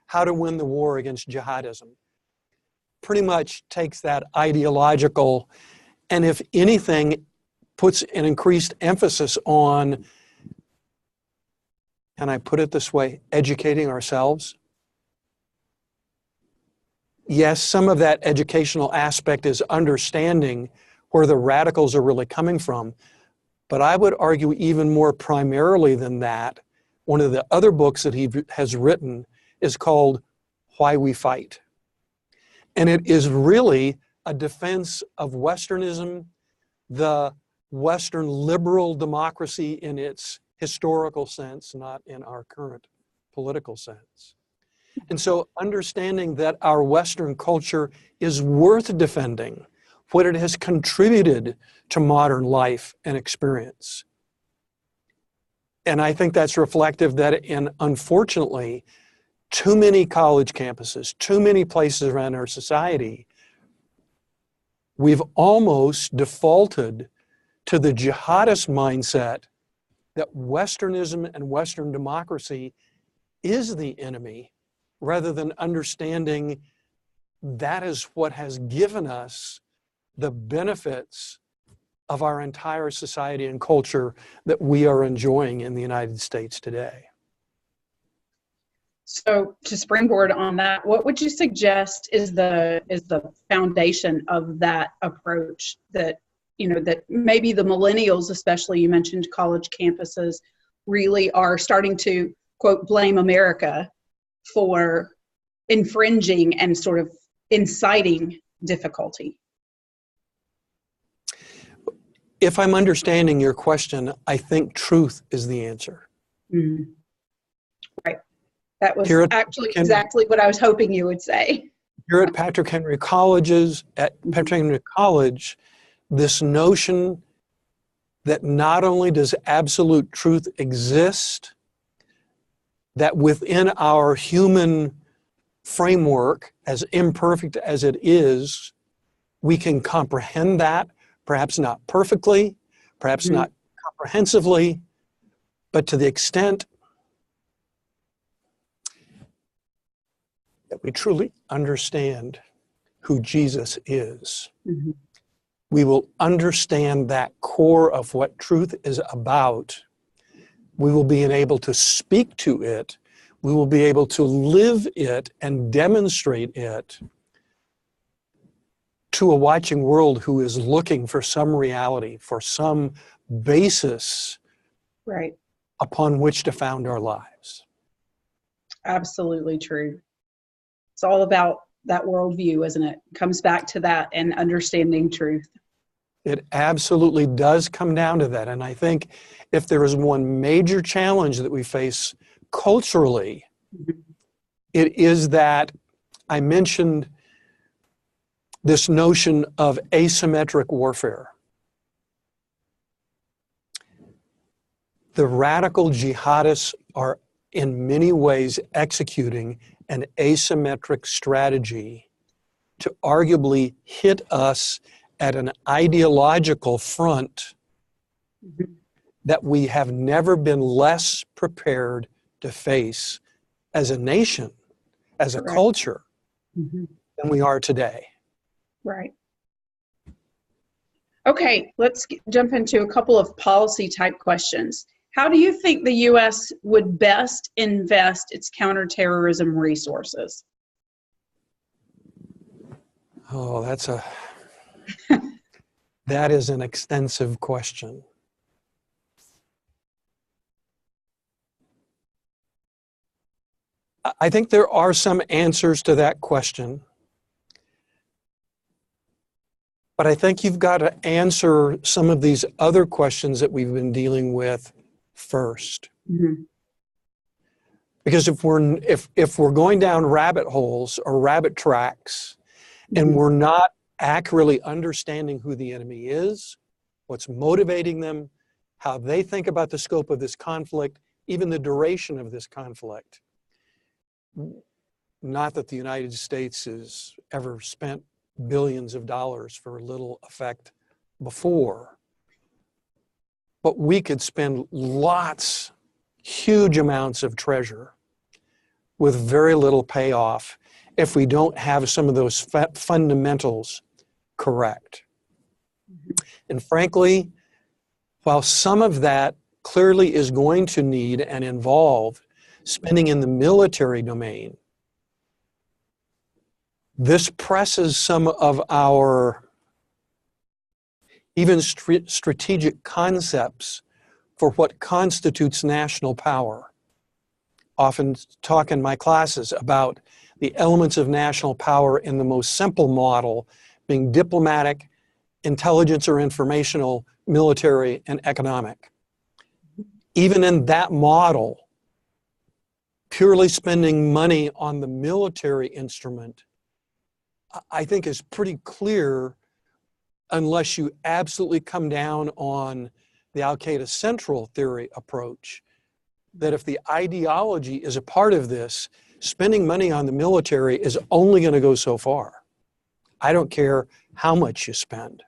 How to Win the War Against Jihadism, pretty much takes that ideological and, if anything, puts an increased emphasis on, can I put it this way, educating ourselves. Yes, some of that educational aspect is understanding where the radicals are really coming from. But I would argue even more primarily than that, one of the other books that he has written is called Why We Fight. And it is really a defense of Westernism, the Western liberal democracy in its historical sense, not in our current political sense. And so understanding that our Western culture is worth defending, what it has contributed to modern life and experience. And I think that's reflective that in, unfortunately, too many college campuses, too many places around our society, we've almost defaulted to the jihadist mindset that Westernism and Western democracy is the enemy, rather than understanding that is what has given us the benefits of our entire society and culture that we are enjoying in the United States today. So to springboard on that, what would you suggest is the foundation of that approach that, you know, that maybe the millennials, especially you mentioned college campuses, really are starting to, quote, blame America for infringing and sort of inciting difficulty? If I'm understanding your question, I think truth is the answer. Mm-hmm. Right. That was Here actually exactly what I was hoping you would say. Here at Patrick Henry Colleges, at Patrick Henry College, this notion that not only does absolute truth exist, that within our human framework, as imperfect as it is, we can comprehend that, perhaps not perfectly, perhaps not comprehensively, but to the extent that we truly understand who Jesus is, we will understand that core of what truth is about. We will be able to speak to it. We will be able to live it and demonstrate it to a watching world who is looking for some reality, for some basis upon which to found our lives. Absolutely true. It's all about that worldview, isn't it? It comes back to that and understanding truth. It absolutely does come down to that. And I think if there is one major challenge that we face culturally, it is that I mentioned this notion of asymmetric warfare. The radical jihadists are in many ways executing an asymmetric strategy to arguably hit us at an ideological front that we have never been less prepared to face as a nation, as a culture, than we are today. Right. Okay, let's jump into a couple of policy type questions. How do you think the U.S. would best invest its counterterrorism resources? Oh, that is an extensive question. I think there are some answers to that question, but I think you've got to answer some of these other questions that we've been dealing with first. Because if we're going down rabbit holes or rabbit tracks and we're not accurately understanding who the enemy is, what's motivating them, how they think about the scope of this conflict, even the duration of this conflict. Not that the United States has ever spent billions of dollars for little effect before, but we could spend lots, huge amounts of treasure with very little payoff if we don't have some of those fundamentals correct. And frankly, while some of that clearly is going to need and involve spending in the military domain, this presses some of our even strategic concepts for what constitutes national power. Often talk in my classes about the elements of national power in the most simple model being diplomatic, intelligence or informational, military, and economic. Even in that model, purely spending money on the military instrument, I think is pretty clear, unless you absolutely come down on the Al-Qaeda Central Theory approach, that if the ideology is a part of this, spending money on the military is only going to go so far. I don't care how much you spend.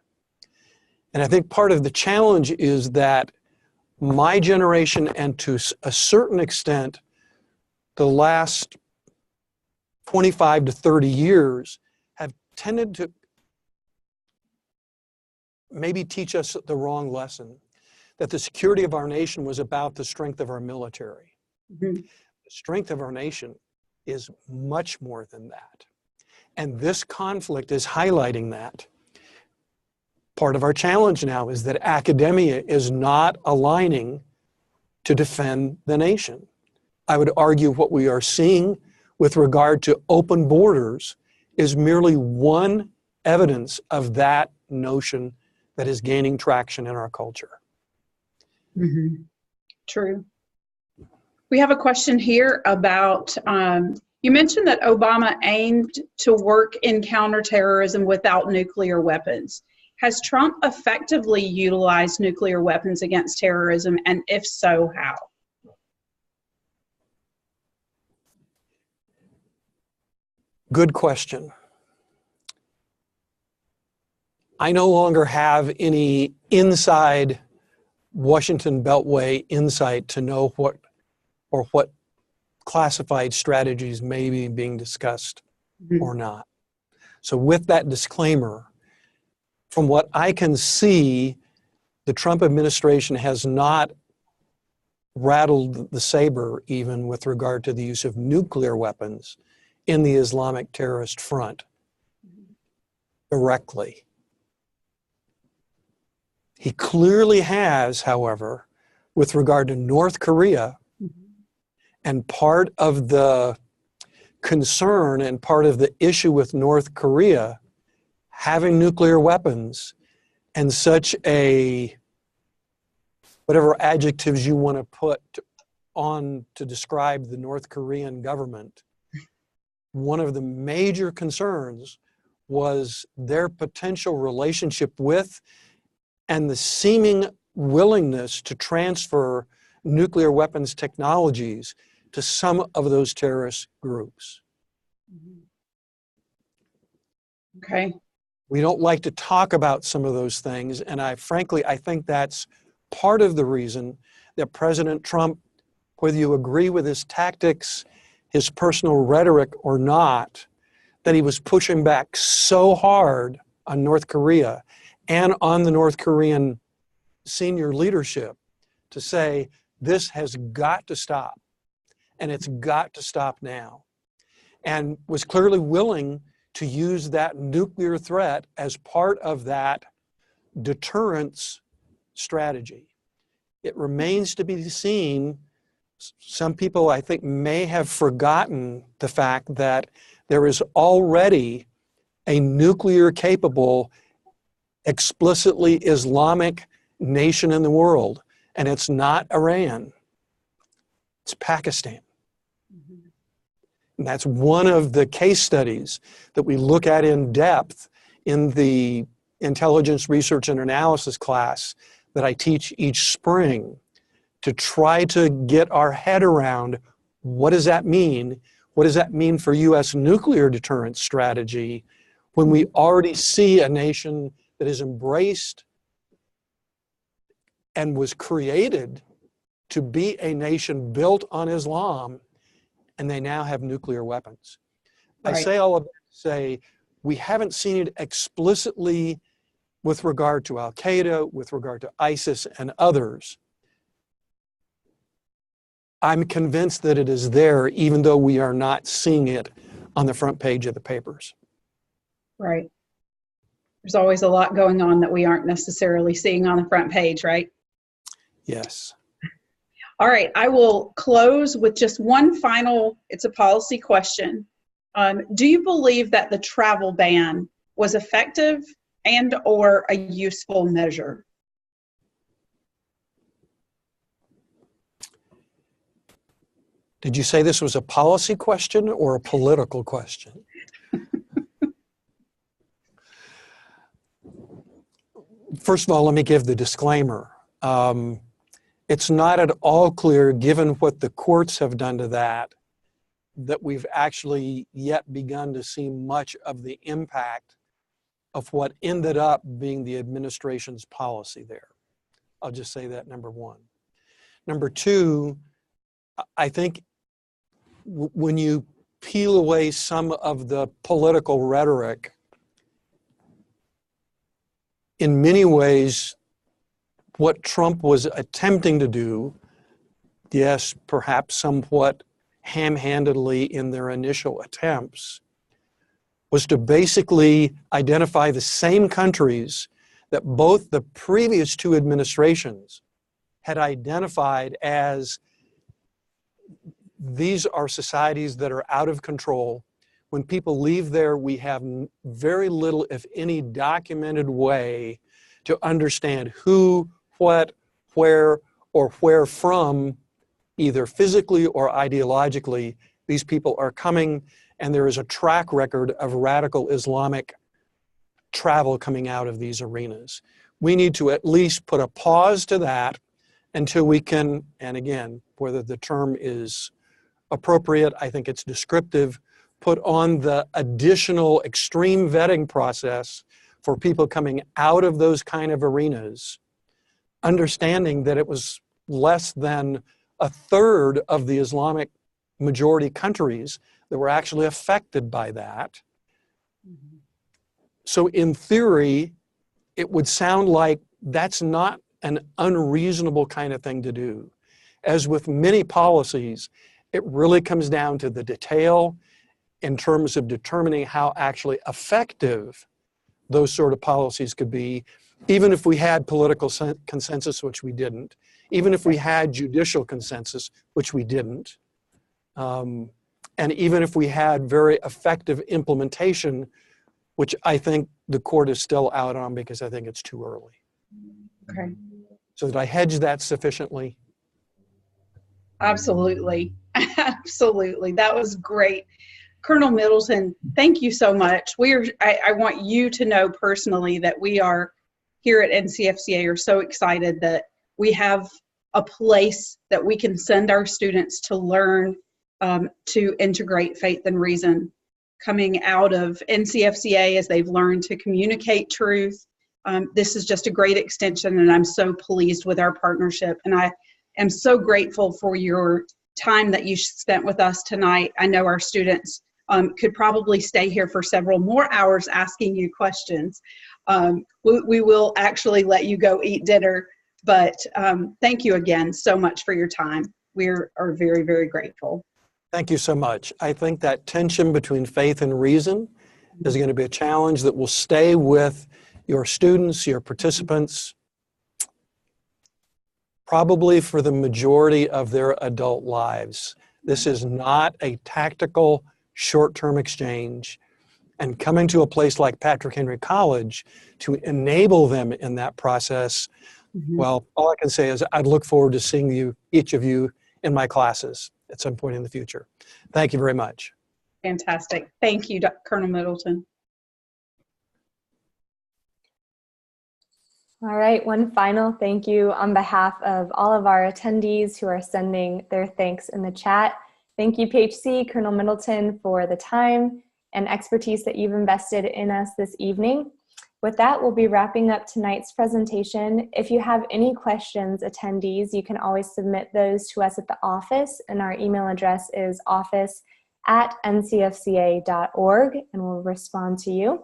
And I think part of the challenge is that my generation, and to a certain extent, the last 25 to 30 years, have tended to maybe teach us the wrong lesson, that the security of our nation was about the strength of our military. Mm-hmm. The strength of our nation is much more than that. And this conflict is highlighting that. Part of our challenge now is that academia is not aligning to defend the nation. I would argue what we are seeing with regard to open borders is merely one evidence of that notion that is gaining traction in our culture. Mm-hmm. True. We have a question here about, you mentioned that Obama aimed to work in counterterrorism without nuclear weapons. Has Trump effectively utilized nuclear weapons against terrorism, and if so, how? Good question. I no longer have any inside Washington Beltway insight to know what classified strategies may be being discussed or not. So with that disclaimer, from what I can see, the Trump administration has not rattled the saber even with regard to the use of nuclear weapons in the Islamic terrorist front directly. He clearly has, however, with regard to North Korea, and part of the concern and part of the issue with North Korea having nuclear weapons and such a, whatever adjectives you want to put on to describe the North Korean government, one of the major concerns was their potential relationship with and the seeming willingness to transfer nuclear weapons technologies to some of those terrorist groups. Okay. We don't like to talk about some of those things, and I think that's part of the reason that President Trump, whether you agree with his tactics, his personal rhetoric or not, that he was pushing back so hard on North Korea and on the North Korean senior leadership to say, this has got to stop, and it's got to stop now, and was clearly willing to use that nuclear threat as part of that deterrence strategy. It remains to be seen. Some people, I think, may have forgotten the fact that there is already a nuclear-capable, explicitly Islamic nation in the world, and it's not Iran, it's Pakistan. And that's one of the case studies that we look at in depth in the intelligence research and analysis class that I teach each spring, to try to get our head around what does that mean? What does that mean for U.S. nuclear deterrence strategy when we already see a nation that is embraced and was created to be a nation built on Islam, and they now have nuclear weapons. Right. I say all of that to say we haven't seen it explicitly with regard to Al-Qaeda, with regard to ISIS and others. I'm convinced that it is there, even though we are not seeing it on the front page of the papers. Right. There's always a lot going on that we aren't necessarily seeing on the front page, right? Yes. All right, I will close with just one final, it's a policy question. Do you believe that the travel ban was effective and or a useful measure? Did you say this was a policy question or a political question? First of all, let me give the disclaimer. It's not at all clear, given what the courts have done to that we've actually yet begun to see much of the impact of what ended up being the administration's policy there. I'll just say that, number one. Number two, I think when you peel away some of the political rhetoric, in many ways, what Trump was attempting to do, yes, perhaps somewhat ham-handedly in their initial attempts, was to basically identify the same countries that both the previous two administrations had identified as these are societies that are out of control. When people leave there, we have very little, if any, documented way to understand who, what, where, or where from, either physically or ideologically, these people are coming, and there is a track record of radical Islamic travel coming out of these arenas. We need to at least put a pause to that until we can, and again, whether the term is appropriate, I think it's descriptive, put on the additional extreme vetting process for people coming out of those kind of arenas, understanding that it was less than a third of the Islamic majority countries that were actually affected by that. Mm-hmm. So in theory, it would sound like that's not an unreasonable kind of thing to do. As with many policies, it really comes down to the detail in terms of determining how actually effective those sort of policies could be, even if we had political consensus, which we didn't, even if we had judicial consensus, which we didn't, and even if we had very effective implementation, which I think the court is still out on because I think it's too early. Okay. So did I hedge that sufficiently? Absolutely. Absolutely. That was great. Colonel Middleton, thank you so much. I want you to know personally that we are here at NCFCA are so excited that we have a place that we can send our students to learn to integrate faith and reason coming out of NCFCA as they've learned to communicate truth. This is just a great extension, and I'm so pleased with our partnership. And I am so grateful for your time that you spent with us tonight. I know our students could probably stay here for several more hours asking you questions. We will actually let you go eat dinner, but thank you again so much for your time. We are very, very grateful. Thank you so much. I think that tension between faith and reason is going to be a challenge that will stay with your students, your participants, probably for the majority of their adult lives. This is not a tactical short-term exchange. And coming to a place like Patrick Henry College to enable them in that process, well, all I can say is I'd look forward to seeing you, each of you, in my classes at some point in the future. Thank you very much. Fantastic. Thank you, Colonel Middleton. All right, one final thank you on behalf of all of our attendees who are sending their thanks in the chat. Thank you, PHC, Colonel Middleton, for the time and expertise that you've invested in us this evening. With that, we'll be wrapping up tonight's presentation. If you have any questions, attendees, you can always submit those to us at the office, and our email address is office@ncfca.org, and we'll respond to you.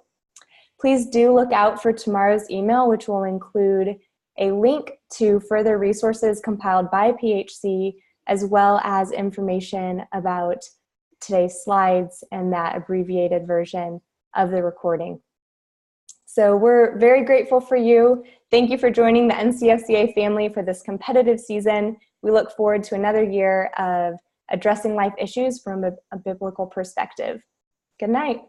Please do look out for tomorrow's email, which will include a link to further resources compiled by PHC, as well as information about today's slides and that abbreviated version of the recording. So we're very grateful for you. Thank you for joining the NCFCA family for this competitive season. We look forward to another year of addressing life issues from a biblical perspective. Good night.